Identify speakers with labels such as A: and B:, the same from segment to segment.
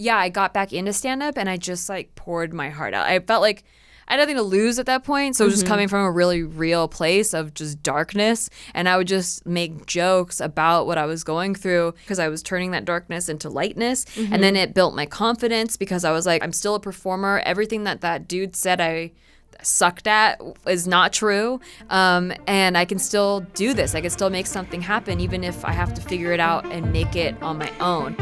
A: I got back into stand-up and I just like poured my heart out. I felt like I had nothing to lose at that point. So it was just coming from a really real place of just darkness. And I would just make jokes about what I was going through because I was turning that darkness into lightness. And then it built my confidence because I was like, I'm still a performer. Everything that dude said I sucked at is not true. And I can still do this. I can still make something happen even if I have to figure it out and make it on my own.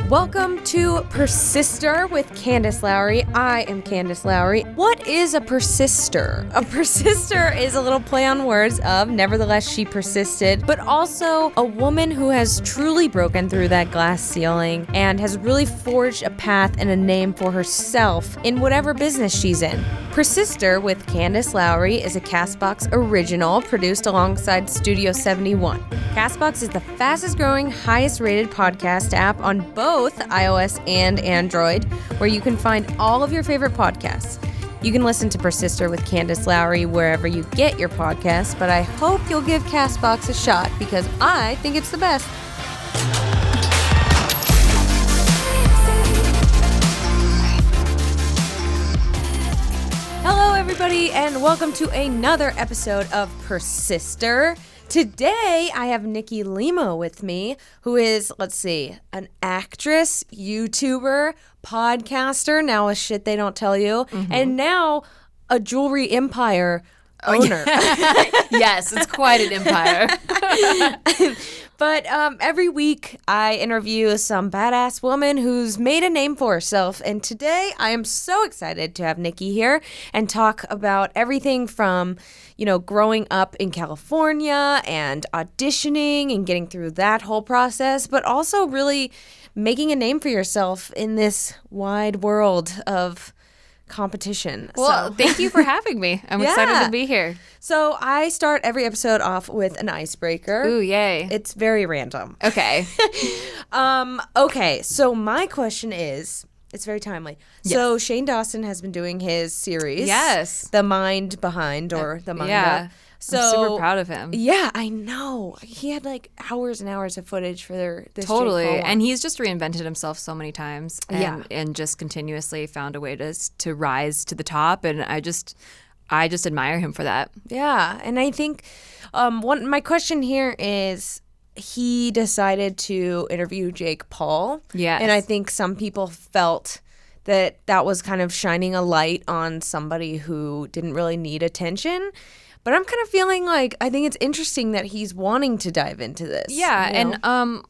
B: Welcome to Persister with Candace Lowry. I am Candace Lowry. What is a persister? A persister is a little play on words of nevertheless she persisted, but also a woman who has truly broken through that glass ceiling and has really forged a path and a name for herself in whatever business she's in. Persister with Candace Lowry is a CastBox original produced alongside Studio 71. CastBox is the fastest growing, highest rated podcast app on both iOS and Android, where you can find all of your favorite podcasts. You can listen to Persister with Candace Lowry wherever you get your podcasts, but I hope you'll give CastBox a shot because I think it's the best. Hello, everybody, and welcome to another episode of Persister. Today, I have Nikki Limo with me, who is, an actress, YouTuber, podcaster, now a shit they don't tell you, and now a jewelry empire owner.
A: Yes, it's quite an empire.
B: But every week I interview some badass woman who's made a name for herself. And today I am so excited to have Nikki here and talk about everything from, growing up in California and auditioning and getting through that whole process, but also really making a name for yourself in this wide world of competition.
A: Well, thank you for having me. I'm excited to be here.
B: So I start every episode off with an icebreaker.
A: Ooh, yay.
B: It's very random.
A: Okay.
B: Okay, so my question is, it's very timely.
A: Yes.
B: So Shane Dawson has been doing his series.
A: Yes.
B: The Mind Behind, or the Manga.
A: Yeah.
B: So,
A: I'm super proud of him.
B: Yeah, I know. He had like hours and hours of footage for this
A: Totally.
B: Jake Paul
A: And he's just reinvented himself so many times and just continuously found a way to rise to the top. And I just admire him for that.
B: Yeah. And I think my question here is, he decided to interview Jake Paul.
A: Yes.
B: And I think some people felt that was kind of shining a light on somebody who didn't really need attention. But I'm kind of feeling like I think it's interesting that he's wanting to dive into this.
A: Yeah, and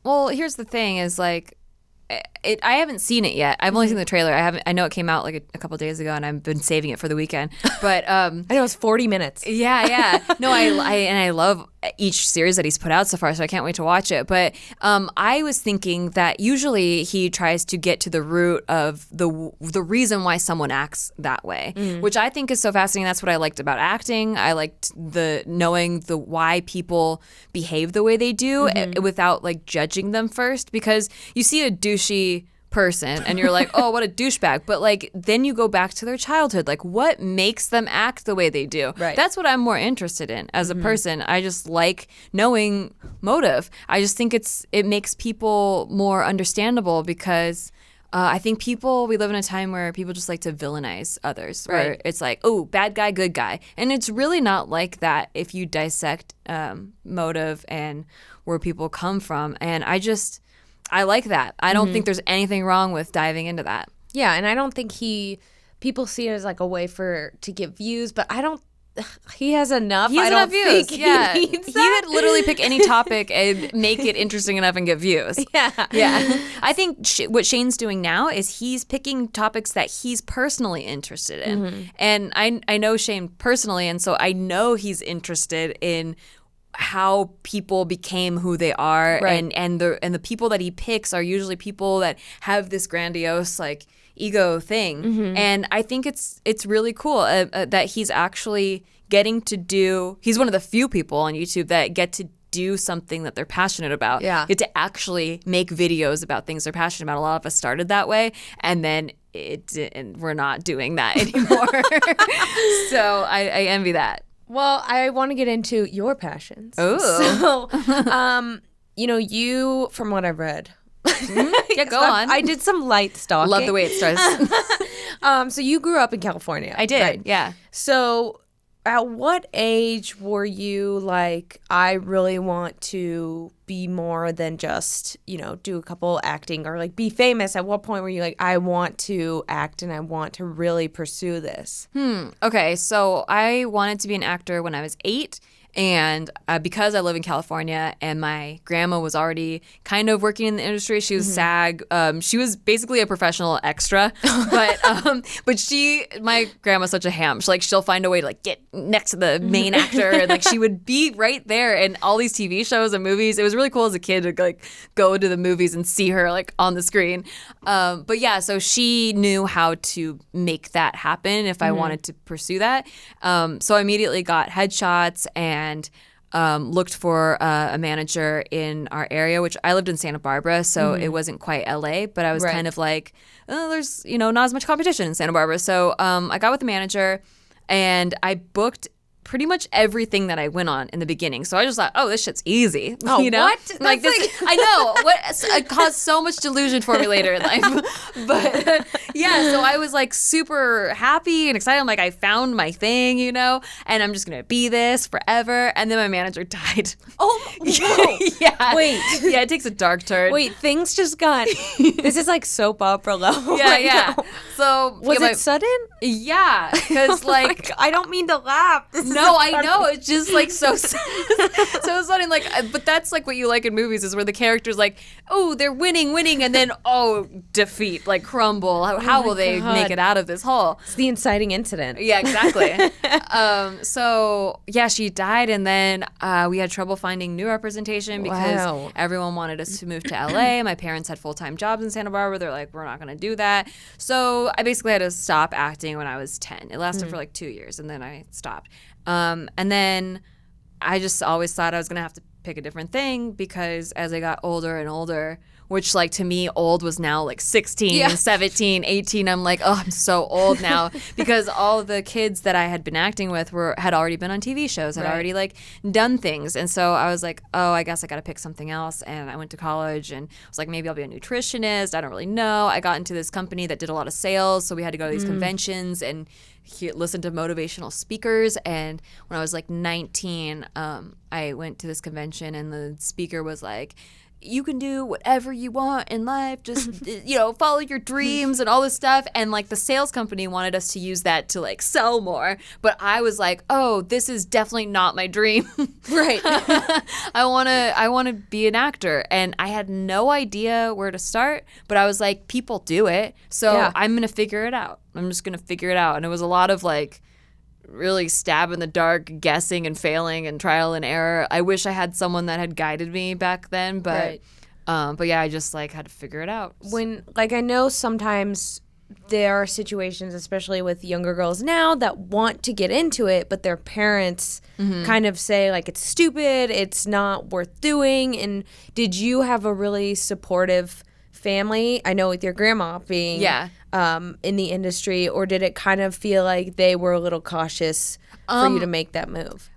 A: well, here's the thing: is like, I haven't seen it yet. I've only seen the trailer. I know it came out like a couple days ago, and I've been saving it for the weekend. But
B: I know it's 40 minutes.
A: Yeah. No, I love each series that he's put out so far, so I can't wait to watch it. But I was thinking that usually he tries to get to the root of the reason why someone acts that way, which I think is so fascinating. That's what I liked about acting. I liked knowing why people behave the way they do without like judging them first, because you see a douchey person and you're like, oh, what a douchebag, but like then you go back to their childhood, like what makes them act the way they do.
B: Right.
A: That's what I'm more interested in as a person. I just like knowing motive. I just think it makes people more understandable, because I think we live in a time where people just like to villainize others, where
B: right.
A: it's like, oh, bad guy, good guy, and it's really not like that if you dissect motive and where people come from. And I like that. I don't think there's anything wrong with diving into that.
B: Yeah, and I don't think people see it as like a way to get views, but he has enough.
A: He has enough views. Yeah.
B: He needs
A: He would literally pick any topic and make it interesting enough and get views.
B: Yeah.
A: I think what Shane's doing now is he's picking topics that he's personally interested in. And I know Shane personally, and so I know he's interested in how people became who they are,
B: right.
A: and the people that he picks are usually people that have this grandiose like ego thing. And I think it's really cool that he's actually getting to do. He's one of the few people on YouTube that get to do something that they're passionate about.
B: Yeah.
A: Get to actually make videos about things they're passionate about. A lot of us started that way, and then we're not doing that anymore. So I envy that.
B: Well, I want to get into your passions.
A: Oh.
B: So, you, from what I've read,
A: Yeah, go on.
B: I did some light stalking.
A: Love the way it starts.
B: So you grew up in California.
A: I did,
B: right?
A: yeah.
B: So at what age were you like, I really want to be more than just, do a couple acting or like be famous? At what point were you like, I want to act and I want to really pursue this?
A: Okay, so I wanted to be an actor when I was 8. And because I live in California and my grandma was already kind of working in the industry, she was SAG. She was basically a professional extra, but my grandma's such a ham. She'll find a way to like get next to the main actor, and like she would be right there in all these TV shows and movies. It was really cool as a kid to like go to the movies and see her like on the screen. But yeah, so she knew how to make that happen if I wanted to pursue that. So I immediately got headshots and looked for a manager in our area, which I lived in Santa Barbara, so it wasn't quite LA, but I was kind of like, oh, there's, not as much competition in Santa Barbara. So I got with the manager and I booked pretty much everything that I went on in the beginning. So I just thought, oh, this shit's easy.
B: Oh, what?
A: Like this, I know. It caused so much delusion for me later in life. But yeah, so I was like super happy and excited. I'm like, I found my thing, and I'm just going to be this forever. And then my manager died.
B: Oh, whoa.
A: Yeah.
B: Wait.
A: Yeah, it takes a dark turn.
B: Wait, things just got, this is like soap opera level.
A: Yeah,
B: right
A: yeah.
B: now.
A: So
B: Was it sudden?
A: Yeah, because like
B: I don't mean to laugh. This is
A: no,
B: so
A: I
B: funny.
A: know. It's just like so sudden. Like, but that's like what you like in movies is where the character's like, oh, they're winning, and then defeat, like crumble. How will they make it out of this hole?
B: It's the inciting incident.
A: Yeah, exactly. So yeah, she died, and then we had trouble finding new representation because everyone wanted us to move to LA. My parents had full-time jobs in Santa Barbara. They're like, we're not going to do that. So I basically had to stop acting when I was 10. It lasted for like 2 years, and then I stopped. And then I just always thought I was going to have to pick a different thing because as I got older and older, which like to me old was now like 16, 17, 18. I'm like, oh, I'm so old now because all of the kids that I had been acting with had already been on TV shows, had already like done things. And so I was like, oh, I guess I got to pick something else. And I went to college and was like, maybe I'll be a nutritionist. I don't really know. I got into this company that did a lot of sales. So we had to go to these conventions and listen to motivational speakers. And when I was like 19, I went to this convention and the speaker was like, you can do whatever you want in life. Just, follow your dreams and all this stuff. And like the sales company wanted us to use that to like sell more. But I was like, oh, this is definitely not my dream.
B: Right.
A: I want to be an actor. And I had no idea where to start, but I was like, people do it. So I'm going to figure it out. I'm just going to figure it out. And it was a lot of like, really stab in the dark, guessing and failing and trial and error. I wish I had someone that had guided me back then, but yeah, I just like had to figure it out.
B: When I know sometimes there are situations, especially with younger girls now, that want to get into it, but their parents kind of say like it's stupid, it's not worth doing. And did you have a really supportive family? I know with your grandma being in the industry, or did it kind of feel like they were a little cautious for you to make that move?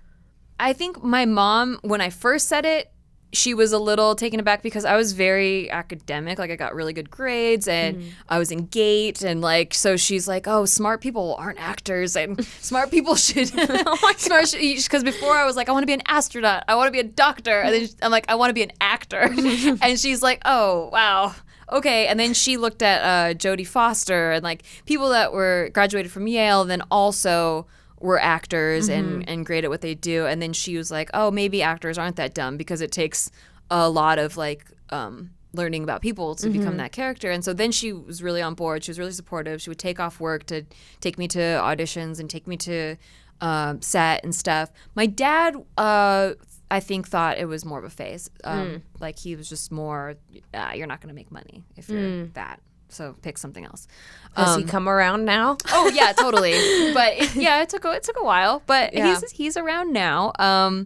A: I think my mom, when I first said it, she was a little taken aback because I was very academic. Like I got really good grades and I was in GATE and like, so she's like, oh, smart people aren't actors and smart people should, because before I was like, I want to be an astronaut. I want to be a doctor. And then I'm like, I want to be an actor. And she's like, oh, wow. Okay, and then she looked at Jodie Foster and like people that were graduated from Yale, then also were actors and great at what they do. And then she was like, oh, maybe actors aren't that dumb because it takes a lot of like learning about people to become that character. And so then she was really on board. She was really supportive. She would take off work to take me to auditions and take me to set and stuff. My dad, I think, thought it was more of a phase. Like he was just more, you're not going to make money if you're that. So pick something else.
B: Has he come around now?
A: Oh yeah, totally. But it took a while. But he's around now. I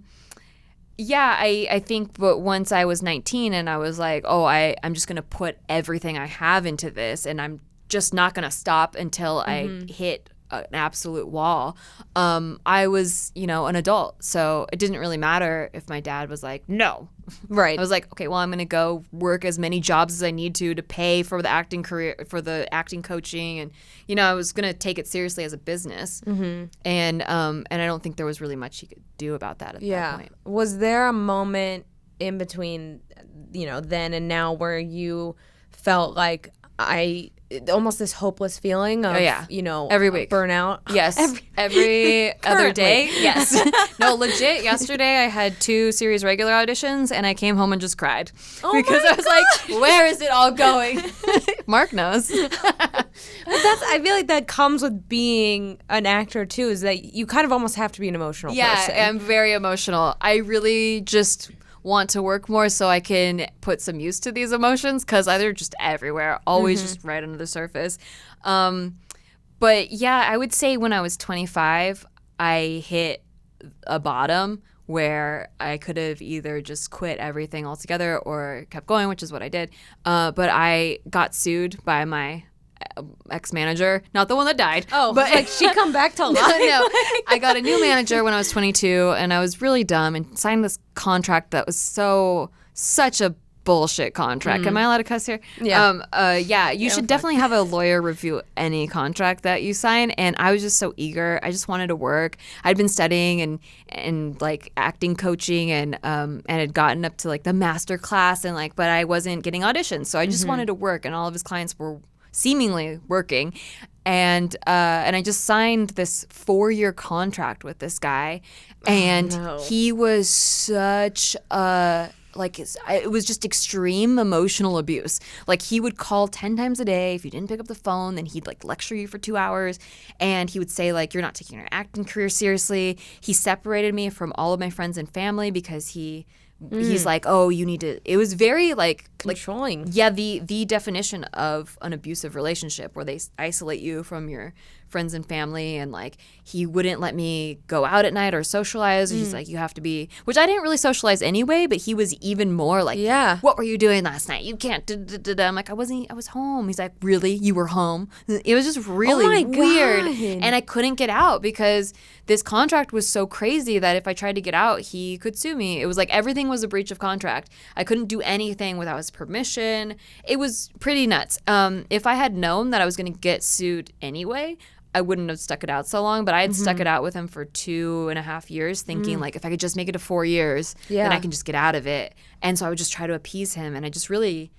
A: think. But once I was 19 and I was like, oh, I'm just gonna put everything I have into this, and I'm just not gonna stop until I hit an absolute wall. I was, an adult, so it didn't really matter if my dad was like, no.
B: Right.
A: I was like, okay, well, I'm going to go work as many jobs as I need to pay for the acting career, for the acting coaching. And, I was going to take it seriously as a business. Mm-hmm. And I don't think there was really much he could do about that at that point.
B: Was there a moment in between, then and now where you felt like almost this hopeless feeling of,
A: every week
B: burnout?
A: Yes. Every other day. Yes. No, legit. Yesterday I had 2 series regular auditions and I came home and just cried because I was like, where is it all going? Mark knows.
B: I feel like that comes with being an actor too, is that you kind of almost have to be an emotional person.
A: Yeah, I'm very emotional. I really just want to work more so I can put some use to these emotions because they're just everywhere, always just right under the surface. But yeah, I would say when I was 25, I hit a bottom where I could have either just quit everything altogether or kept going, which is what I did. But I got sued by my ex-manager, not the one that died.
B: Oh, but like she come back to life.
A: No, I got a new manager when I was 22, and I was really dumb and signed this contract that was such a bullshit contract. Am I allowed to cuss here?
B: Yeah.
A: You should definitely have a lawyer review any contract that you sign. And I was just so eager. I just wanted to work. I'd been studying and like acting coaching and had gotten up to like the master class but I wasn't getting auditions. So I just wanted to work, and all of his clients were seemingly working. And I just signed this 4-year contract with this guy, and he was such a it was just extreme emotional abuse. Like he would call 10 times a day. If you didn't pick up the phone, then he'd like lecture you for 2 hours, and he would say like, you're not taking your acting career seriously. He separated me from all of my friends and family because he's like, oh, you need to. It was very like
B: controlling.
A: The definition of an abusive relationship where they isolate you from your friends and family, and like he wouldn't let me go out at night or socialize. He's like, you have to be, which I didn't really socialize anyway, but he was even more like, what were you doing last night? You can't. I'm like, I was home. He's like, really? You were home? It was just really weird, and I couldn't get out because this contract was so crazy that if I tried to get out, he could sue me. It was like everything was a breach of contract. I couldn't do anything without his permission. It was pretty nuts. If I had known that I was going to get sued anyway, I wouldn't have stuck it out so long, but I had stuck it out with him for 2.5 years, thinking like if I could just make it to 4 years, then I can just get out of it. And so I would just try to appease him, and I just really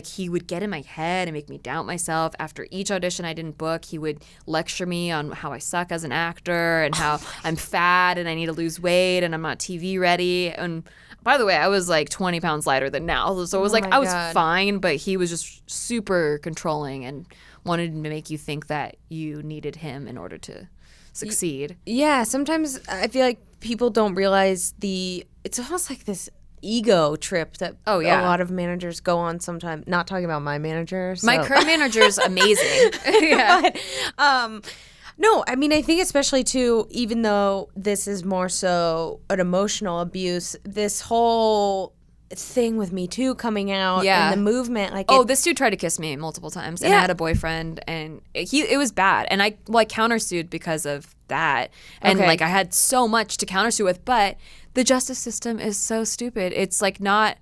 A: he would get in my head and make me doubt myself. After each audition I didn't book, he would lecture me on how I suck as an actor and how I'm fat and I need to lose weight and I'm not TV ready. And by the way, I was like 20 pounds lighter than now, so it was I was fine, but he was just super controlling and wanted to make you think that you needed him in order to succeed.
B: Yeah, sometimes I feel like people don't realize it's almost like this ego trip that a lot of managers go on sometimes. Not talking about my manager. So.
A: My current manager is amazing.
B: But, no, I mean, I think especially too, even though this is more so an emotional abuse, this whole thing with Me Too coming out and the movement.
A: This dude tried to kiss me multiple times, and I had a boyfriend, and it was bad. And I countersued because of that. And I had so much to countersue with, but the justice system is so stupid. It's not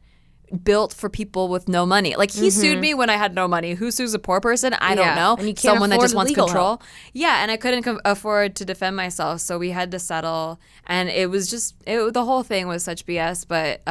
A: built for people with no money. He sued me when I had no money. Who sues a poor person? I don't know.
B: And you can't
A: Someone that just wants control.
B: Help.
A: Yeah, and I couldn't afford to defend myself, so we had to settle. And it was just the whole thing was such BS. But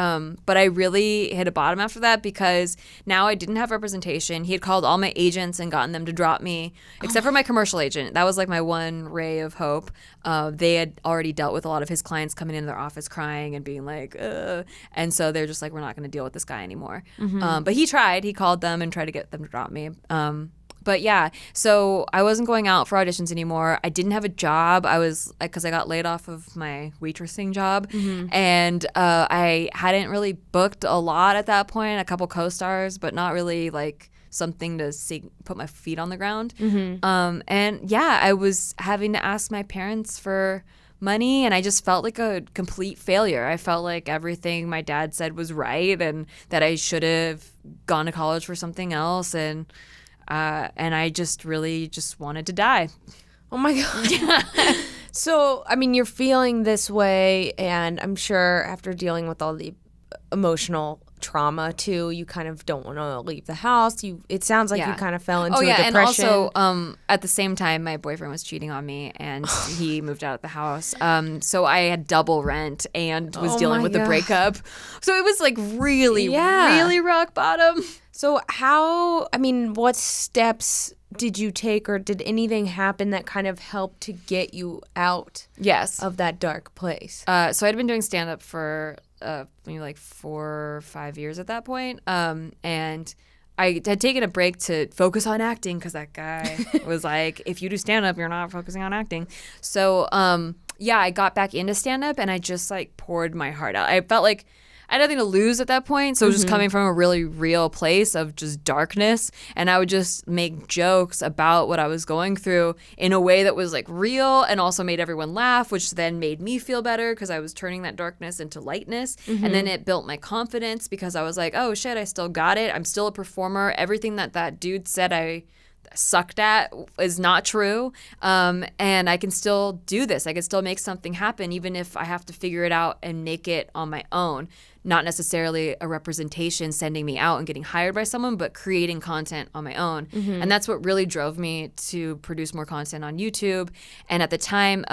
A: I really hit a bottom after that because now I didn't have representation. He had called all my agents and gotten them to drop me, except for my commercial agent. That was my one ray of hope. They had already dealt with a lot of his clients coming into their office crying and being like, ugh. And so they're just like, we're not going to deal with this guy anymore. But he tried. He called them and tried to get them to drop me. But yeah, so I wasn't going out for auditions anymore. I didn't have a job. I was because I got laid off of my waitressing job, and I hadn't really booked a lot at that point. A couple co-stars, but not really something to put my feet on the ground. And yeah, I was having to ask my parents for money, and I just felt like a complete failure. I felt like everything my dad said was right, and that I should have gone to college for something else, and I just really just wanted to die.
B: Oh my God. So, I mean, you're feeling this way, and I'm sure after dealing with all the emotional trauma too, you kind of don't want to leave the house. It sounds like you kind of fell into a depression.
A: And also at the same time, my boyfriend was cheating on me, and he moved out of the house. So I had double rent and was dealing with the breakup. So it was like really, really rock bottom.
B: So what steps did you take, or did anything happen that kind of helped to get you out of that dark place?
A: So I'd been doing stand-up for maybe like 4 or 5 years at that point. And I had taken a break to focus on acting because that guy was like, if you do stand-up, you're not focusing on acting. So, I got back into stand-up and I just like poured my heart out. I felt like I had nothing to lose at that point. So it was just coming from a really real place of just darkness. And I would just make jokes about what I was going through in a way that was like real and also made everyone laugh, which then made me feel better because I was turning that darkness into lightness. And then it built my confidence because I was like, oh shit, I still got it. I'm still a performer. Everything that dude said I sucked at is not true. And I can still do this. I can still make something happen even if I have to figure it out and make it on my own. Not necessarily a representation sending me out and getting hired by someone, but creating content on my own. And that's what really drove me to produce more content on YouTube. And at the time,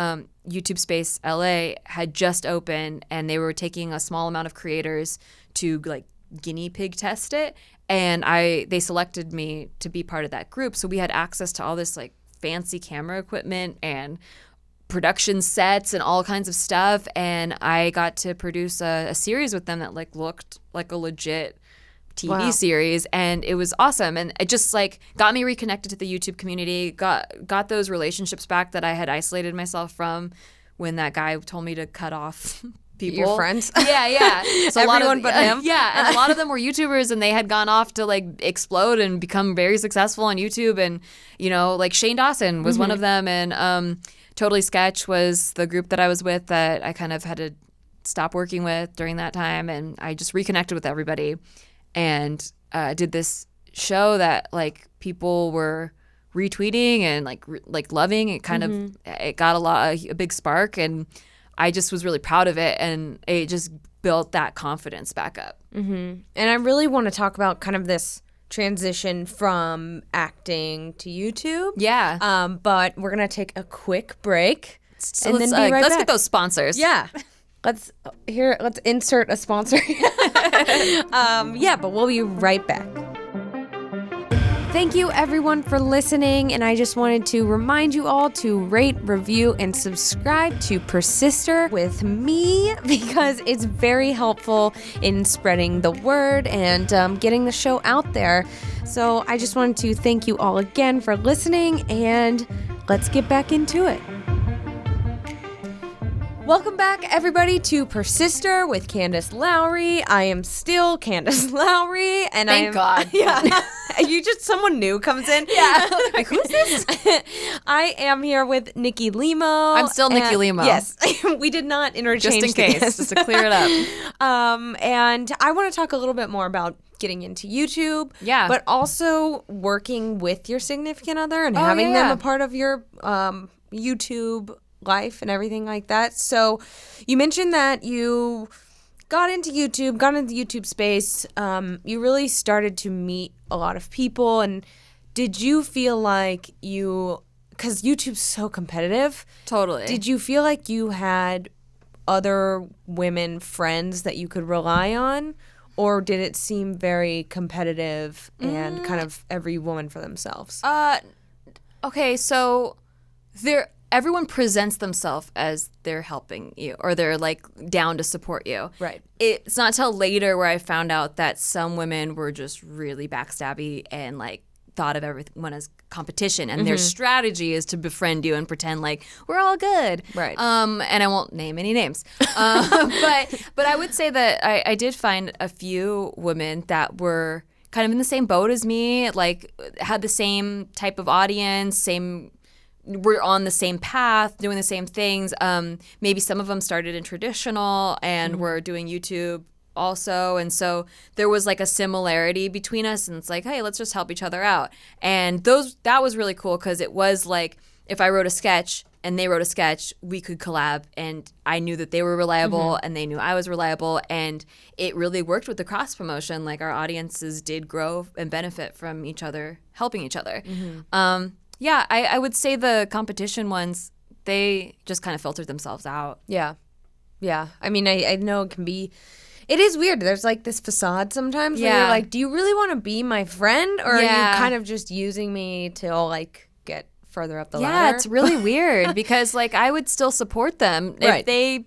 A: YouTube Space LA had just opened and they were taking a small amount of creators to like guinea pig test it. And they selected me to be part of that group. So we had access to all this like fancy camera equipment and production sets and all kinds of stuff. And I got to produce a series with them that like looked like a legit TV series. And it was awesome. And it just like got me reconnected to the YouTube community, got those relationships back that I had isolated myself from when that guy told me to cut off people.
B: Your friends?
A: Yeah. So
B: Everyone but him?
A: Yeah, and a lot of them were YouTubers and they had gone off to like explode and become very successful on YouTube. And, like Shane Dawson was one of them. And Totally Sketch was the group that I was with that I kind of had to stop working with during that time. And I just reconnected with everybody and did this show that like people were retweeting and like loving. It kind of it got a big spark, and I just was really proud of it, and it just built that confidence back up.
B: And I really want to talk about kind of this transition from acting to YouTube.
A: Yeah.
B: But we're gonna take a quick break,
A: So let's get those sponsors.
B: Yeah. Let's insert a sponsor. But we'll be right back. Thank you everyone for listening, and I just wanted to remind you all to rate, review, and subscribe to Persister with me because it's very helpful in spreading the word and getting the show out there. So I just wanted to thank you all again for listening, and let's get back into it. Welcome back, everybody, to Persister with Candace Lowry. I am still Candace Lowry, and
A: Thank God.
B: Yeah, someone new comes in.
A: Yeah, like who's this?
B: I am here with Nikki Limo.
A: I'm still Nikki Limo.
B: Yes, we did not interchange.
A: Just in case, just to clear it up.
B: And I want to talk a little bit more about getting into YouTube.
A: Yeah,
B: but also working with your significant other and having them a part of your YouTube life and everything like that. So you mentioned that you got into YouTube space. You really started to meet a lot of people. And did you feel like because YouTube's so competitive.
A: Totally.
B: Did you feel like you had other women friends that you could rely on? Or did it seem very competitive and kind of every woman for themselves?
A: Okay, so everyone presents themselves as they're helping you or they're like down to support you.
B: Right.
A: It's not till later where I found out that some women were just really backstabby and like thought of everyone as competition, and their strategy is to befriend you and pretend like we're all good.
B: Right.
A: And I won't name any names. But I would say that I did find a few women that were kind of in the same boat as me, like had the same type of audience, we're on the same path, doing the same things. Maybe some of them started in traditional and were doing YouTube also. And so there was like a similarity between us, and it's like, hey, let's just help each other out. And that was really cool because it was like if I wrote a sketch and they wrote a sketch, we could collab, and I knew that they were reliable and they knew I was reliable, and it really worked with the cross promotion. Like, our audiences did grow and benefit from each other, helping each other. I would say the competition ones, they just kind of filtered themselves out.
B: Yeah. I mean, I know it can be. It is weird. There's like this facade sometimes where you're like, do you really want to be my friend, or are you kind of just using me to like get further up the ladder?
A: Yeah, it's really weird because like I would still support them if they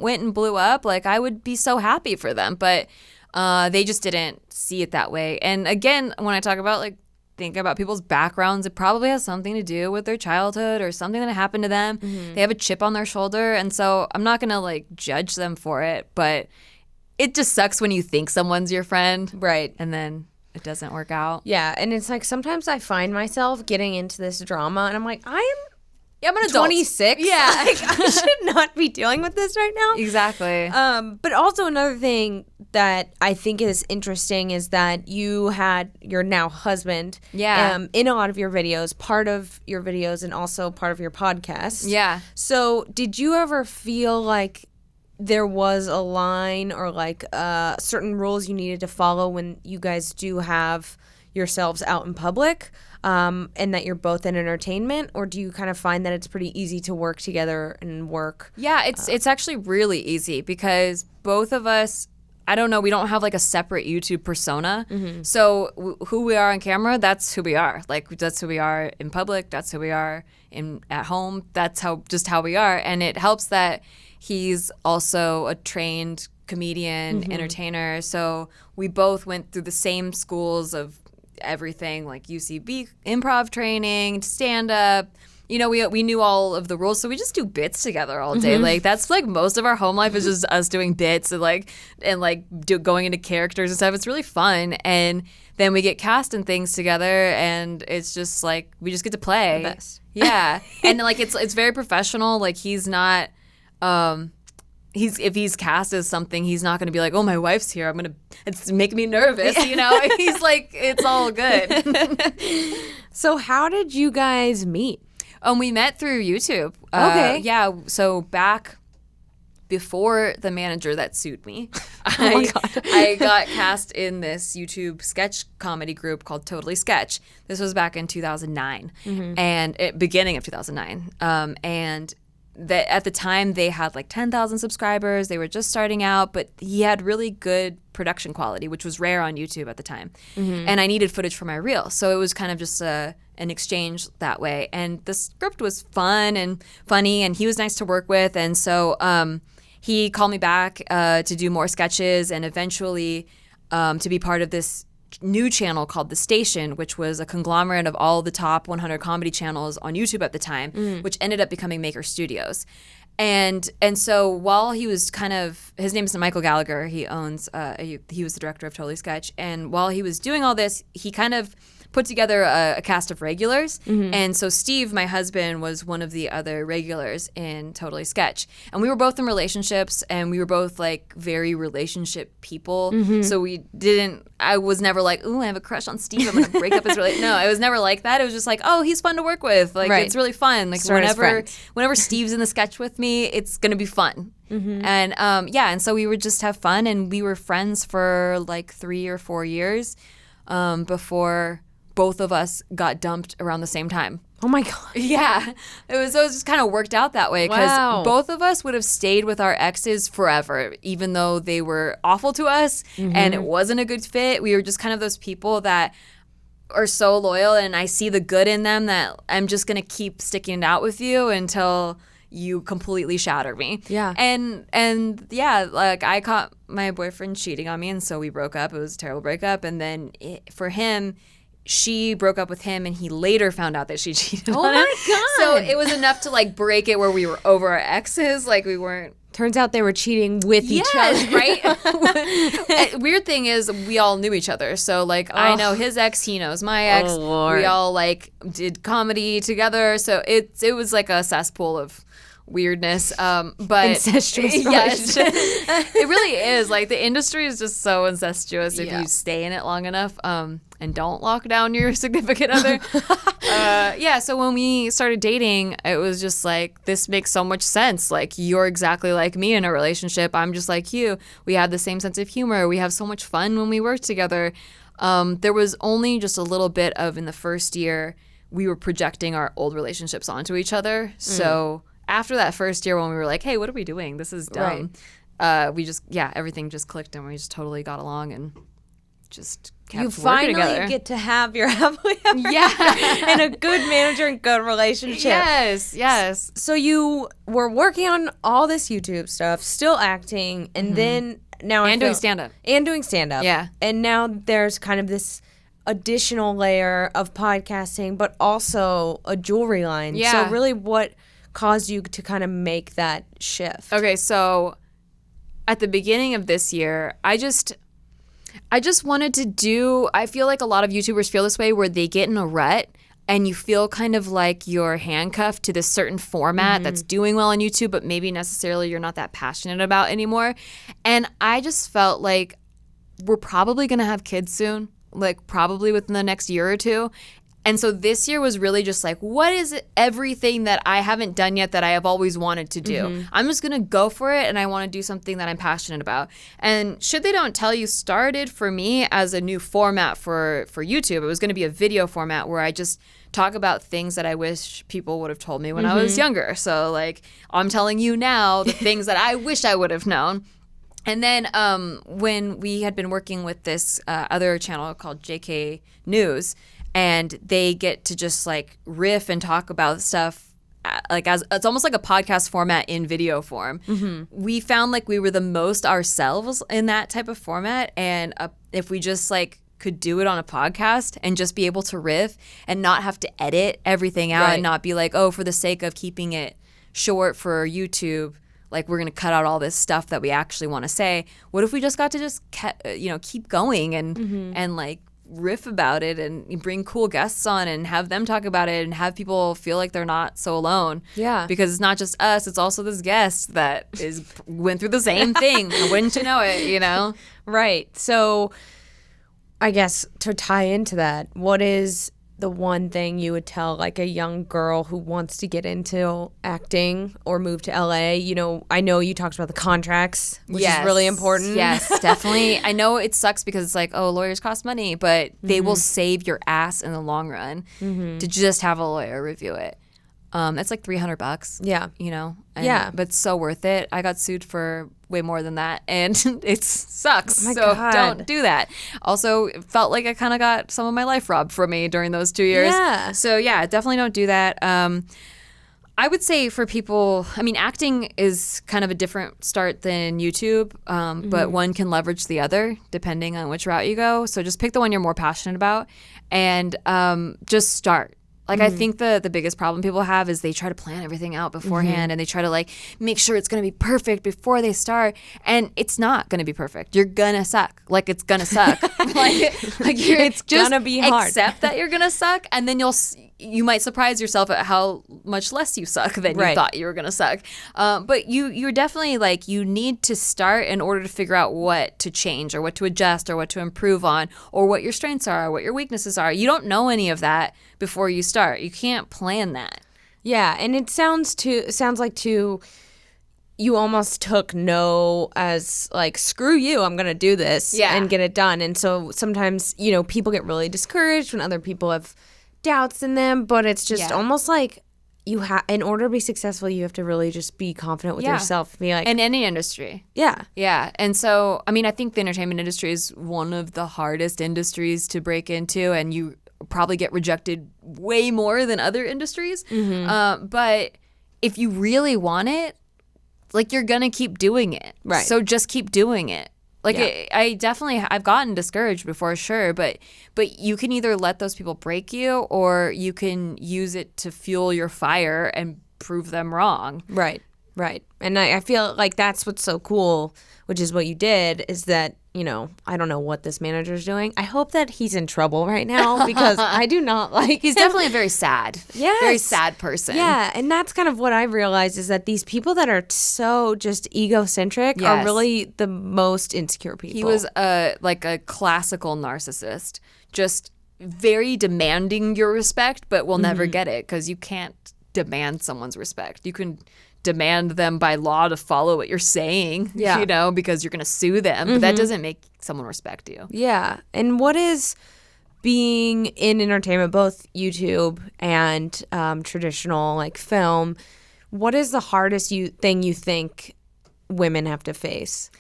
A: went and blew up. Like, I would be so happy for them, but they just didn't see it that way. And again, when I talk about like think about people's backgrounds, it probably has something to do with their childhood or something that happened to them. They have a chip on their shoulder, and so I'm not gonna like judge them for it, but it just sucks when you think someone's your friend,
B: right?
A: And then it doesn't work out.
B: Yeah, and it's like sometimes I find myself getting into this drama, and I'm like, I'm
A: an adult.
B: 26.
A: Yeah,
B: like, I should not be dealing with this right now.
A: Exactly.
B: But also another thing that I think is interesting is that you had your now husband in a lot of your videos, part of your videos, and also part of your podcast.
A: Yeah.
B: So did you ever feel like there was a line or like certain rules you needed to follow when you guys do have yourselves out in public, and that you're both in entertainment, or do you kind of find that it's pretty easy to work together and work?
A: Yeah, it's actually really easy because both of us, I don't know, we don't have like a separate YouTube persona. So who we are on camera, that's who we are. Like, that's who we are in public. That's who we are at home. That's how we are. And it helps that he's also a trained comedian, entertainer. So we both went through the same schools of everything, like UCB improv training, stand-up. You know, we knew all of the rules, so we just do bits together all day. Like, that's like most of our home life is just us doing bits and going into characters and stuff. It's really fun, and then we get cast and things together, and it's just like we just get to play.
B: The best.
A: Yeah, and like it's very professional. Like, he's not. If he's cast as something, he's not going to be like, oh, my wife's here, it's making me nervous, you know? He's like, it's all good.
B: So how did you guys meet?
A: We met through YouTube.
B: Okay.
A: Yeah, so back before the manager that sued me,
B: God.
A: I got cast in this YouTube sketch comedy group called Totally Sketch. This was back in 2009, and beginning of 2009. And that at the time they had like 10,000 subscribers. They were just starting out, but he had really good production quality, which was rare on YouTube at the time. And I needed footage for my reel. So it was kind of just an exchange that way. And the script was fun and funny, and he was nice to work with. And so he called me back to do more sketches, and eventually to be part of this new channel called The Station, which was a conglomerate of all the top 100 comedy channels on YouTube at the time, which ended up becoming Maker Studios. And so while he was his name is Michael Gallagher, he owns, he was the director of Totally Sketch, and while he was doing all this, he kind of put together a cast of regulars. And so Steve, my husband, was one of the other regulars in Totally Sketch. And we were both in relationships, and we were both like very relationship people. So I was never like, ooh, I have a crush on Steve, I'm going to break up his relationship. No, it was never like that. It was just like, oh, he's fun to work with. Like, it's really fun. Like, whenever Steve's in the sketch with me, it's going to be fun. And and so we would just have fun, and we were friends for like 3 or 4 years before both of us got dumped around the same time.
B: Oh my God.
A: Yeah. It was just kind of worked out that way because both of us would have stayed with our exes forever, even though they were awful to us and it wasn't a good fit. We were just kind of those people that are so loyal, and I see the good in them that I'm just going to keep sticking it out with you until you completely shatter me.
B: Yeah.
A: And yeah, like I caught my boyfriend cheating on me, and so we broke up. It was a terrible breakup. And then for him, she broke up with him, and he later found out that she cheated on him.
B: Oh my God.
A: So it was enough to like break it where we were over our exes. Like, we weren't.
B: Turns out they were cheating with each other.
A: Right? Weird thing is, we all knew each other. So like, I know his ex, he knows my ex.
B: Oh, Lord.
A: We all like did comedy together. So it was like a cesspool of weirdness. But
B: Incestuous
A: yes,
B: relationship.
A: it really is. Like the industry is just so incestuous if you stay in it long enough. And don't lock down your significant other. So when we started dating, it was just like, this makes so much sense. Like, you're exactly like me in a relationship. I'm just like you. We have the same sense of humor. We have so much fun when we work together. There was only just a little bit of, in the first year, we were projecting our old relationships onto each other. So after that first year when we were like, hey, what are we doing? This is dumb. We just, everything just clicked and we just totally got along and just kept working together.
B: You finally get to have your happily ever and a good manager and good relationship.
A: Yes.
B: So you were working on all this YouTube stuff, still acting, and then now
A: doing stand-up.
B: And doing stand-up.
A: Yeah.
B: And now there's kind of this additional layer of podcasting, but also a jewelry line.
A: Yeah.
B: So really what caused you to kind of make that shift?
A: Okay, so at the beginning of this year, I just wanted to do, I feel like a lot of YouTubers feel this way where they get in a rut and you feel kind of like you're handcuffed to this certain format that's doing well on YouTube, but maybe necessarily you're not that passionate about anymore. And I just felt like we're probably going to have kids soon, like probably within the next year or two. And so this year was really just like, what is everything that I haven't done yet that I have always wanted to do? I'm just going to go for it, and I want to do something that I'm passionate about. And Should They Don't Tell You started for me as a new format for YouTube. It was going to be a video format where I just talk about things that I wish people would have told me when I was younger. So like, I'm telling you now the things that I wish I would have known. And then when we had been working with this other channel called JK News, and they get to just like riff and talk about stuff like as it's almost like a podcast format in video form. We found like we were the most ourselves in that type of format, and if we just like could do it on a podcast and just be able to riff and not have to edit everything out and not be like, oh, for the sake of keeping it short for YouTube, like we're going to cut out all this stuff that we actually want to say. What if we just got to just keep going and like riff about it and bring cool guests on and have them talk about it and have people feel like they're not so alone.
B: Yeah.
A: Because it's not just us, it's also this guest that went through the same thing. Wouldn't you know it, you know?
B: Right. So I guess to tie into that, what is the one thing you would tell like a young girl who wants to get into acting or move to LA? You know, I know you talked about the contracts, which is really important.
A: Yes, definitely. I know it sucks because it's like, oh, lawyers cost money, but they will save your ass in the long run to just have a lawyer review it. It's like $300.
B: Yeah.
A: You know? But it's so worth it. I got sued for way more than that, and it sucks.
B: Oh my
A: so
B: God.
A: don't do that. Also, it felt like I kind of got some of my life robbed from me during those 2 years.
B: Yeah.
A: So yeah, definitely don't do that. I would say for people, I mean, acting is kind of a different start than YouTube, but one can leverage the other depending on which route you go. So just pick the one you're more passionate about and just start. Like, I think the biggest problem people have is they try to plan everything out beforehand and they try to, like, make sure it's going to be perfect before they start. And it's not going to be perfect. You're going to suck. Like, it's going to suck.
B: It's going to be hard.
A: Accept that you're going to suck, and then you might surprise yourself at how much less you suck than you thought you were going to suck. But you're definitely, like, you need to start in order to figure out what to change or what to adjust or what to improve on or what your strengths are or what your weaknesses are. You don't know any of that before you start. You can't plan that.
B: Yeah, and it sounds like you almost took no as like, screw you, I'm going to do this and get it done. And so sometimes, you know, people get really discouraged when other people have doubts in them, but it's just almost like in order to be successful, you have to really just be confident with yourself. Be like,
A: in any industry.
B: Yeah.
A: Yeah. And so, I mean, I think the entertainment industry is one of the hardest industries to break into, and you probably get rejected way more than other industries. But if you really want it, like, you're going to keep doing it.
B: Right.
A: So just keep doing it. Like, I've gotten discouraged before, sure, but you can either let those people break you or you can use it to fuel your fire and prove them wrong.
B: Right. And I feel like that's what's so cool, which is what you did, is that I don't know what this manager's doing. I hope that he's in trouble right now because I do not like
A: He's
B: him.
A: definitely a very sad, very sad person.
B: Yeah, and that's kind of what I've realized is that these people that are so just egocentric are really the most insecure people.
A: He was like a classical narcissist, just very demanding your respect, but will never get it because you can't demand someone's respect. You can demand them by law to follow what you're saying, because you're going to sue them, but that doesn't make someone respect you.
B: Yeah, and what is being in entertainment, both YouTube and traditional like film, what is the hardest thing you think women have to face?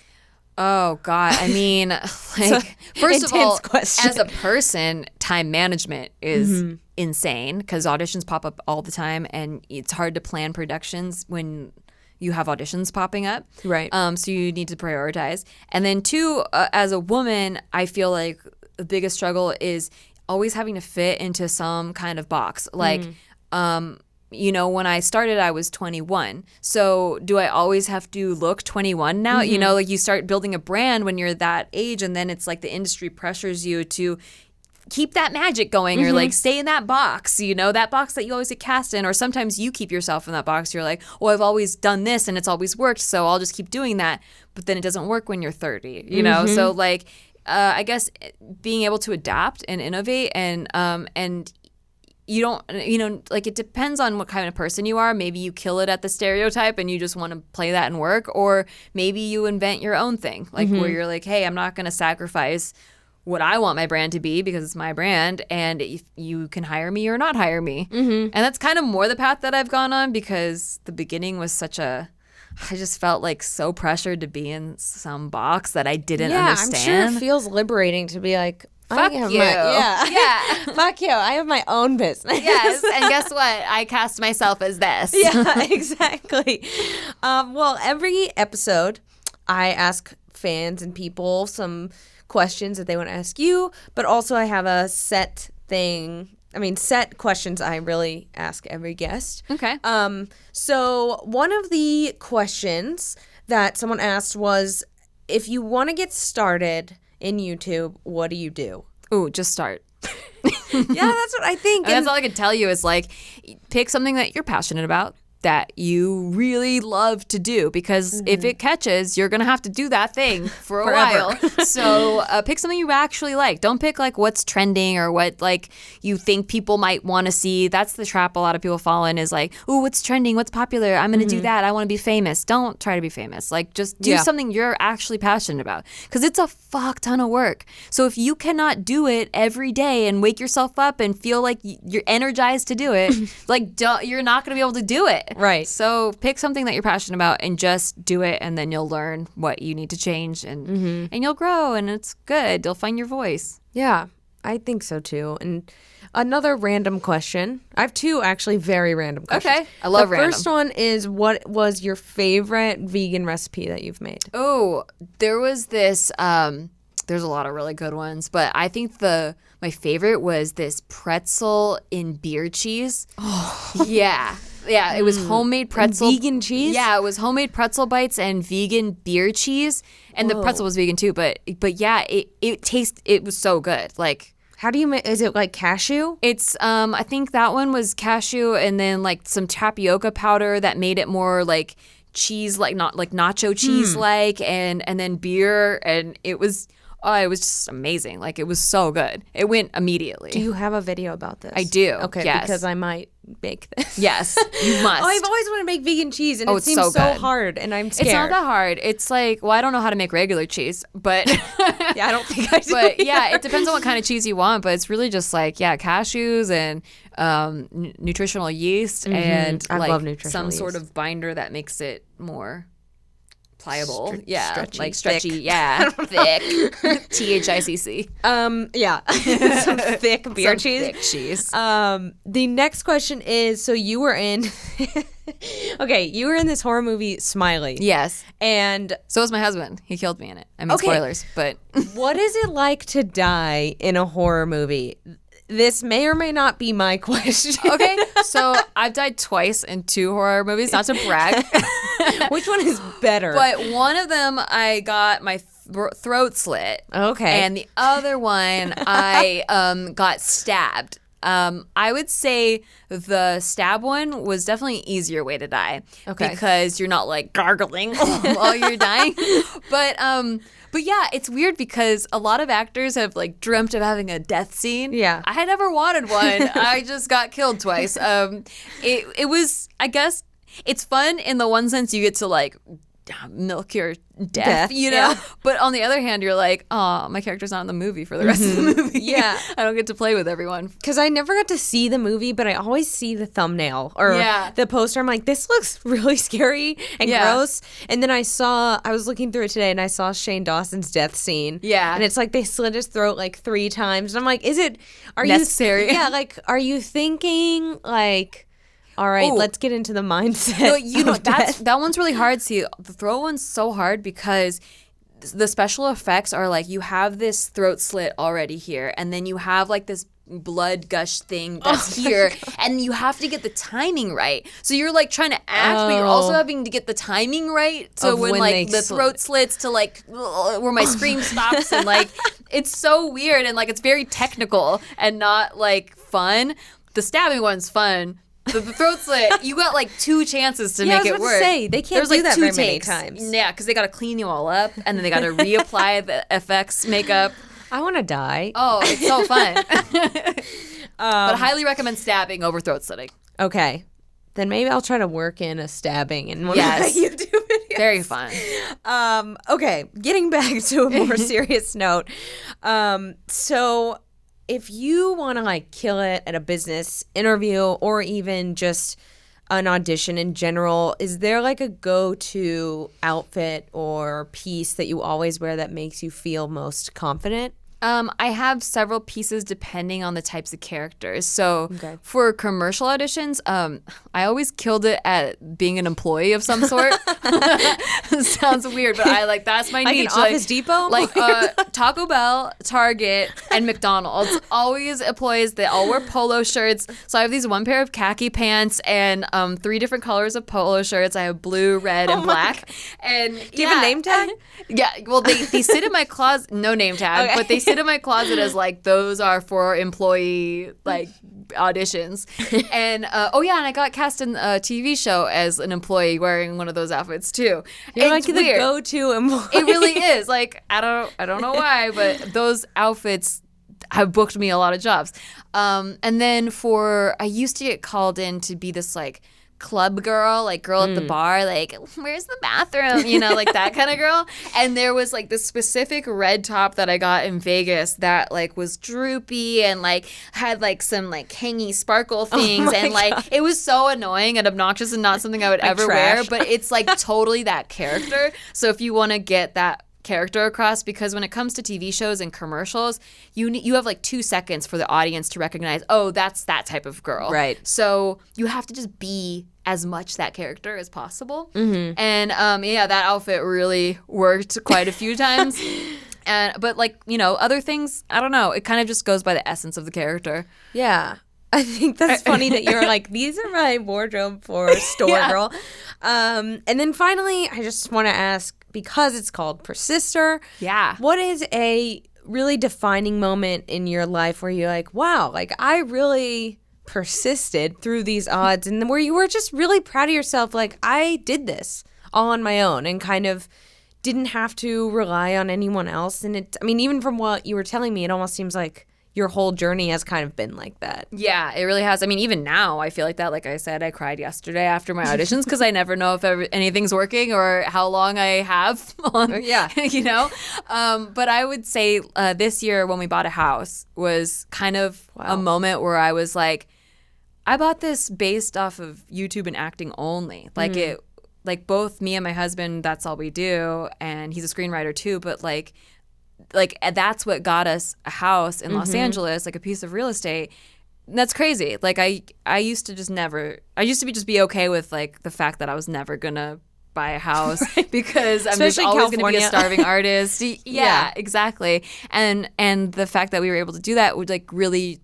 A: Oh God, I mean, like first of all,
B: question.
A: as a person, time management is insane because auditions pop up all the time, and it's hard to plan productions when you have auditions popping up.
B: Right.
A: So you need to prioritize, and then two, as a woman, I feel like the biggest struggle is always having to fit into some kind of box, like. When I started, I was 21. So do I always have to look 21 now? Like you start building a brand when you're that age, and then it's like the industry pressures you to keep that magic going or like stay in that box, that box that you always get cast in. Or sometimes you keep yourself in that box. You're like, oh, I've always done this and it's always worked, so I'll just keep doing that. But then it doesn't work when you're 30, So like, I guess being able to adapt and innovate and you don't, like it depends on what kind of person you are. Maybe you kill it at the stereotype and you just want to play that and work, or maybe you invent your own thing, like where you're like, hey, I'm not going to sacrifice what I want my brand to be because it's my brand, and if you can hire me or not hire me. And that's kind of more the path that I've gone on because the beginning was I just felt like so pressured to be in some box that I didn't understand.
B: I'm sure it feels liberating to be like,
A: fuck you.
B: Fuck you. I have my own business.
A: Yes, and guess what? I cast myself as this.
B: Yeah, exactly. Well, every episode, I ask fans and people some questions that they want to ask you, but also I have a set questions I really ask every guest.
A: Okay.
B: So one of the questions that someone asked was, if you want to get started in YouTube, what do you do?
A: Ooh, just start.
B: Yeah, that's what I think.
A: And that's all I can tell you is like, pick something that you're passionate about, that you really love to do, because if it catches, you're going to have to do that thing for a while. So pick something you actually like. Don't pick like what's trending or what like you think people might want to see. That's the trap a lot of people fall in, is like, ooh, what's trending? What's popular? I'm going to do that. I want to be famous. Don't try to be famous. Like just do something you're actually passionate about, because it's a fuck ton of work. So if you cannot do it every day and wake yourself up and feel like you're energized to do it, like you're not going to be able to do it.
B: Right.
A: So pick something that you're passionate about and just do it, and then you'll learn what you need to change, and you'll grow, and it's good. You'll find your voice.
B: Yeah, I think so too. And another random question. I have two actually very random questions.
A: Okay. I love random.
B: The first one is, what was your favorite vegan recipe that you've made?
A: Oh, there was this there's a lot of really good ones, but I think my favorite was this pretzel in beer cheese. Oh. Yeah, it was homemade pretzel.
B: And vegan cheese?
A: Yeah, it was homemade pretzel bites and vegan beer cheese. And the pretzel was vegan too, but yeah, it was so good. Like,
B: how do you make, is it like cashew?
A: It's I think that one was cashew, and then like some tapioca powder that made it more like cheese, like not like nacho cheese like, and then beer, and it was just amazing. Like, it was so good. It went immediately.
B: Do you have a video about this?
A: I do.
B: Okay,
A: yes.
B: Because I might make this.
A: Yes, you must.
B: I've always wanted to make vegan cheese, and it seems so hard, and I'm scared.
A: It's not that hard. It's like, well, I don't know how to make regular cheese, but
B: yeah, I don't think I do.
A: But yeah, it depends on what kind of cheese you want, but it's really just like, cashews and nutritional yeast and
B: I
A: like
B: love nutritional yeast.
A: sort of binder that makes it more pliable,
B: stretchy,
A: like stretchy,
B: thick.
A: thick, THICC.
B: Some thick beer cheese.
A: Thick cheese.
B: The next question is, so you were in, you were in this horror movie, Smiley.
A: Yes,
B: and
A: so was my husband. He killed me in it. I mean, spoilers, but
B: what is it like to die in a horror movie? This may or may not be my question.
A: Okay, so I've died twice in 2 horror movies, not to brag.
B: Which one is better?
A: But one of them, I got my throat slit.
B: Okay.
A: And the other one, I got stabbed. I would say the stab one was definitely an easier way to die.
B: Okay.
A: Because you're not like gargling while you're dying. But yeah, it's weird because a lot of actors have like dreamt of having a death scene.
B: Yeah.
A: I had never wanted one. I just got killed twice. It was, I guess, it's fun in the one sense you get to like milk your death, you know?
B: Yeah.
A: But on the other hand, you're like, oh, my character's not in the movie for the rest of the movie.
B: Yeah.
A: I don't get to play with everyone.
B: Because I never got to see the movie, but I always see the thumbnail or the poster. I'm like, this looks really scary and gross. And then I was looking through it today and I saw Shane Dawson's death scene.
A: Yeah.
B: And it's like they slit his throat like 3 times. And I'm like, are
A: necessary?
B: like, are you thinking like, all right, let's get into the mindset.
A: No, you know,
B: of death.
A: that one's really hard. See, the throat one's so hard because the special effects are like you have this throat slit already here, and then you have like this blood gush thing that's here, and you have to get the timing right. So you're like trying to act, but you're also having to get the timing right. So when like the throat slits to like where my scream stops, and like it's so weird, and like it's very technical and not like fun. The stabbing one's fun. The throat slit, you got like 2 chances to make it work.
B: I was about to say, they can't do that very many times.
A: Yeah, because they got to clean you all up, and then they got to reapply the FX makeup.
B: I want to die.
A: Oh, it's so fun. But I highly recommend stabbing over throat slitting.
B: Okay. Then maybe I'll try to work in a stabbing in one
A: Yes.
B: of my YouTube videos.
A: Very fun.
B: Okay, getting back to a more serious note. So if you want to like kill it at a business interview or even just an audition in general, is there like a go-to outfit or piece that you always wear that makes you feel most confident?
A: I have several pieces depending on the types of characters. So for commercial auditions, I always killed it at being an employee of some sort. Sounds weird, but I like that's my niche.
B: Like an Office Depot?
A: Like Taco Bell, Target, and McDonald's. Always employees that all wear polo shirts. So I have these one pair of khaki pants and 3 different colors of polo shirts. I have blue, red, and black. And
B: do you have a name tag?
A: Yeah. Well, they sit in my closet. No name tag, but they sit in my closet as like those are for employee like auditions. And and I got cast in a TV show as an employee wearing one of those outfits too.
B: You're
A: it's
B: like
A: weird.
B: The go-to employee.
A: It really is. Like I don't know why, but those outfits have booked me a lot of jobs. And then I used to get called in to be this like club girl, like girl at the bar, like where's the bathroom, you know, like that kind of girl. And there was like this specific red top that I got in Vegas that like was droopy and like had like some like hangy sparkle things, and like it was so annoying and obnoxious and not something I would ever wear, but it's like totally that character. So if you want to get that character across, because when it comes to TV shows and commercials, you have like 2 seconds for the audience to recognize, oh, that's that type of girl.
B: Right.
A: So you have to just be as much that character as possible. Mm-hmm. And that outfit really worked quite a few times. But like, you know, other things, I don't know. It kind of just goes by the essence of the character.
B: Yeah. I think that's funny that you're like, these are my wardrobe for store girl. And then finally, I just want to ask, because it's called Persister, what is a really defining moment in your life where you're like, wow, like I really persisted through these odds, and where you were just really proud of yourself, like I did this all on my own and kind of didn't have to rely on anyone else. And even from what you were telling me, it almost seems like your whole journey has kind of been like that. Yeah,
A: it really has. I mean, even now I feel like that. Like I said, I cried yesterday after my auditions because I never know if anything's working or how long I have on, you know? But I would say this year when we bought a house was kind of a moment where I was like, I bought this based off of YouTube and acting only. Like like both me and my husband, that's all we do. And he's a screenwriter too, but like that's what got us a house in Los Angeles, like a piece of real estate. And that's crazy. Like I used to just be okay with like the fact that I was never gonna buy a house because I'm just always gonna be a starving artist. Yeah, exactly. And the fact that we were able to do that would like really,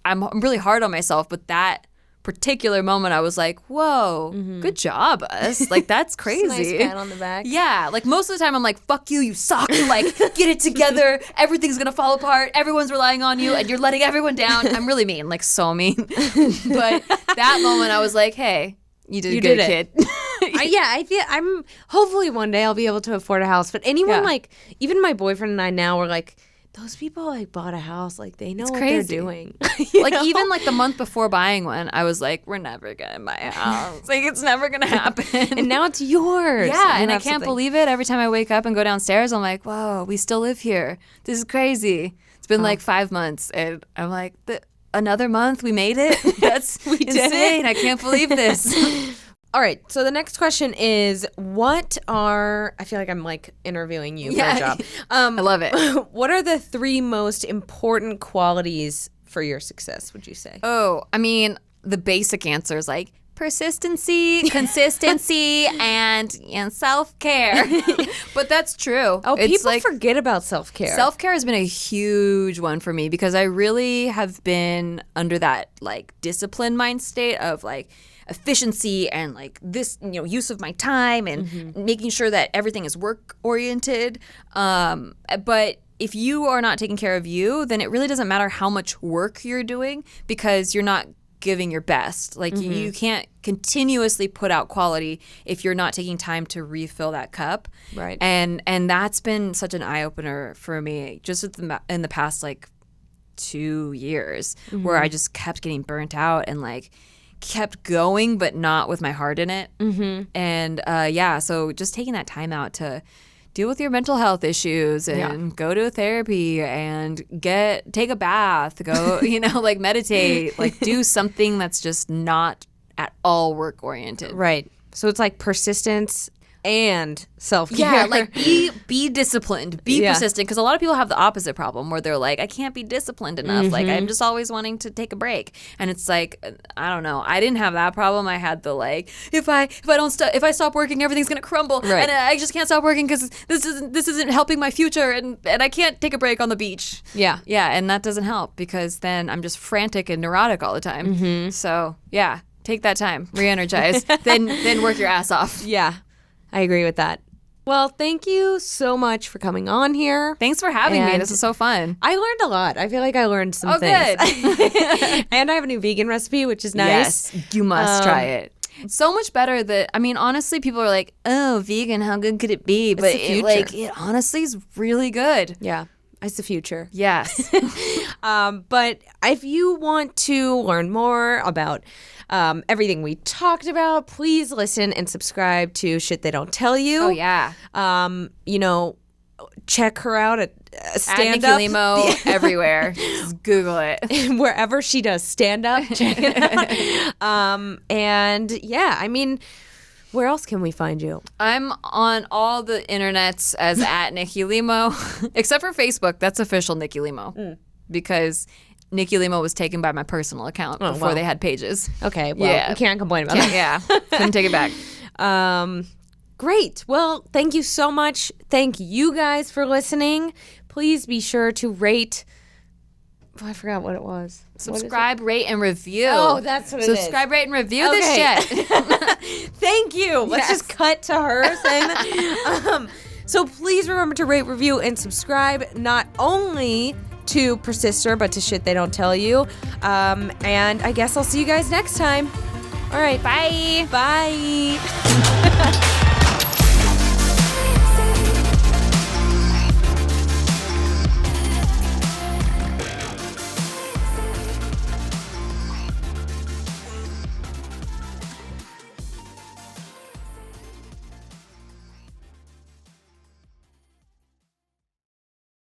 A: I'm really hard on myself, but that particular moment, I was like, whoa, good job, us. Like, that's crazy.
B: Nice pat on the back.
A: Yeah, like most of the time I'm like, fuck you, you suck. Like, get it together. Everything's gonna fall apart. Everyone's relying on you and you're letting everyone down. I'm really mean, like so mean. But that moment I was like, hey, you did good, kid.
B: I feel hopefully one day I'll be able to afford a house. But anyone like, even my boyfriend and I now are like, those people like bought a house, like they know what they're doing.
A: Like even like the month before buying one, I was like, we're never gonna buy a house. Like it's never gonna happen.
B: And now it's yours.
A: Yeah, and I can't believe it. Every time I wake up and go downstairs, I'm like, whoa, we still live here. This is crazy. It's been like 5 months, and I'm like, another month, we made it. That's insane. I can't believe this.
B: All right, so the next question is, I feel like I'm like interviewing you for a job.
A: I love it.
B: What are the 3 most important qualities for your success, would you say?
A: Oh, I mean, the basic answer is like persistency, consistency, and self-care. But that's true.
B: Oh,
A: it's
B: people
A: like,
B: forget about self-care.
A: Self-care has been a huge one for me because I really have been under that like discipline mind state of like efficiency and like this, use of my time and making sure that everything is work oriented. But if you are not taking care of you, then it really doesn't matter how much work you're doing because you're not giving your best. Like you can't continuously put out quality if you're not taking time to refill that cup.
B: Right.
A: And that's been such an eye opener for me just in the past like 2 years where I just kept getting burnt out and like kept going but not with my heart in it. And so just taking that time out to deal with your mental health issues and go to therapy and take a bath, go, like meditate, like do something that's just not at all work oriented.
B: Right. So it's like persistence and self-care.
A: Yeah, like be disciplined, be persistent, because a lot of people have the opposite problem where they're like, I can't be disciplined enough. Like I'm just always wanting to take a break, and it's like, I don't know. I didn't have that problem. I had the like, if I stop working, everything's gonna crumble, and I just can't stop working because this isn't helping my future, and I can't take a break on the beach. Yeah, and that doesn't help because then I'm just frantic and neurotic all the time. So yeah, take that time, re-energize, then work your ass off.
B: Yeah. I agree with that. Well, thank you so much for coming on here.
A: Thanks for having me. This is so fun.
B: I learned a lot. I feel like I learned some things.
A: Good.
B: And I have a new vegan recipe, which is nice.
A: Yes, you must try it. It's so much better honestly, people are like, oh, vegan, how good could it be? But it honestly is really good.
B: Yeah. It's the future.
A: Yes.
B: But if you want to learn more about everything we talked about, please listen and subscribe to Shit They Don't Tell You.
A: Oh, yeah.
B: Check her out at stand up.
A: Nikki Limo everywhere. Just Google it.
B: Wherever she does stand up, check it out. And yeah, I mean, where else can we find you?
A: I'm on all the internets as at Nikki Limo, except for Facebook. That's official Nikki Limo because Nikki Limo was taken by my personal account before they had pages.
B: Okay, well, we can't complain about that.
A: Yeah, couldn't take it back.
B: Great. Well, thank you so much. Thank you guys for listening. Please be sure to rate. Oh, I forgot what it was.
A: Subscribe, rate, and review.
B: Oh, that's what it is.
A: Subscribe, rate, and review this shit.
B: Thank you. Let's just cut to her saying that. So please remember to rate, review, and subscribe not only to Persister, but to Shit They Don't Tell You. And I guess I'll see you guys next time. All right.
A: Bye.
B: Bye.